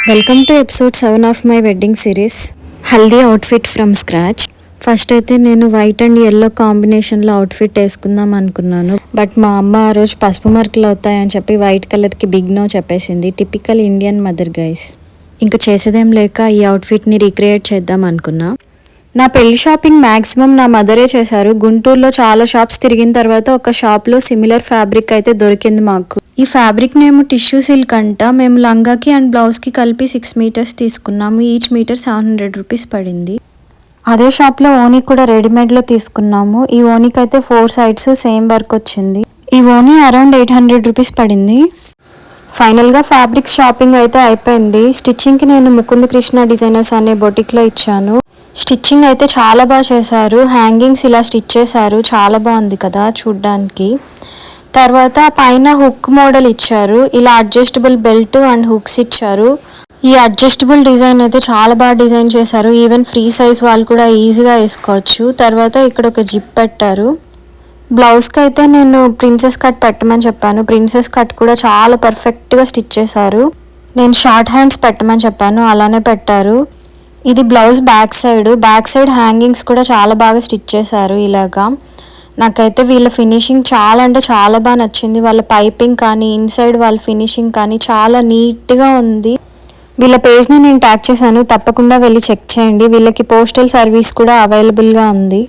Welcome to episode 7 of my wedding series haldi outfit from scratch. First అయితే నేను white and yellow కాంబినేషన్లో outfit వేసుకుందాం అనుకున్నాను. బట్ మా అమ్మ ఆ రోజు పసుపు మార్కులు అవుతాయని చెప్పి వైట్ కలర్కి బిగ్ నో చెప్పేసింది. Typical Indian mother guys. ఇంకా చేసేదేం లేక ఈ అవుట్ఫిట్ని రీక్రియేట్ చేద్దాం అనుకున్నా. నా పెళ్లి షాపింగ్ మ్యాక్సిమం నా మదరే చేశారు. గుంటూరులో చాలా షాప్స్ తిరిగిన తర్వాత ఒక షాప్లో సిమిలర్ ఫ్యాబ్రిక్ అయితే దొరికింది మాకు. ఈ ఫ్యాబ్రిక్ నేము టిష్యూ సిల్క్ అంట. మేము లంగాకి అండ్ బ్లౌజ్కి కలిపి 6 మీటర్స్ తీసుకున్నాము. ఈచ్ మీటర్ 700 రూపీస్ పడింది. అదే షాప్లో ఓనీ కూడా రెడీమేడ్లో తీసుకున్నాము. ఈ ఓనీకి అయితే 4 సైడ్స్ సేమ్ వర్క్ వచ్చింది. ఈ ఓనీ అరౌండ్ 800 రూపీస్ పడింది. ఫైనల్గా ఫ్యాబ్రిక్ షాపింగ్ అయితే అయిపోయింది. స్టిచ్చింగ్కి నేను ముకుంద కృష్ణ డిజైనర్స్ అనే బొటిక్లో ఇచ్చాను. స్టిచ్చింగ్ అయితే చాలా బాగా చేశారు. హ్యాంగింగ్స్ ఇలా స్టిచ్ చేశారు. చాలా బాగుంది కదా చూడ్డానికి. తర్వాత పైన హుక్ మోడల్ ఇచ్చారు. ఇలా అడ్జస్టబుల్ బెల్ట్ అండ్ హుక్స్ ఇచ్చారు. ఈ అడ్జస్టబుల్ డిజైన్ అయితే చాలా బాగా డిజైన్ చేశారు. ఈవెన్ ఫ్రీ సైజ్ వాళ్ళు కూడా ఈజీగా వేసుకోవచ్చు. తర్వాత ఇక్కడ ఒక జిప్ పెట్టారు. బ్లౌజ్కి అయితే నేను ప్రిన్సెస్ కట్ పెట్టమని చెప్పాను. ప్రిన్సెస్ కట్ కూడా చాలా పర్ఫెక్ట్గా స్టిచ్ చేశారు. నేను షార్ట్ హ్యాండ్స్ పెట్టమని చెప్పాను, అలానే పెట్టారు. ఇది బ్లౌజ్ బ్యాక్ సైడ్ హ్యాంగింగ్స్ కూడా చాలా బాగా స్టిచ్ చేశారు. ఇలాగా నాకైతే వీళ్ళ ఫినిషింగ్ చాలా అంటే చాలా బాగా నచ్చింది. వాళ్ళ పైపింగ్ కానీ ఇన్సైడ్ వాళ్ళ ఫినిషింగ్ కానీ చాలా నీట్గా ఉంది. వీళ్ళ పేజ్ని నేను ట్యాగ్ చేశాను, తప్పకుండా వెళ్ళి చెక్ చేయండి. వీళ్ళకి పోస్టల్ సర్వీస్ కూడా అవైలబుల్గా ఉంది.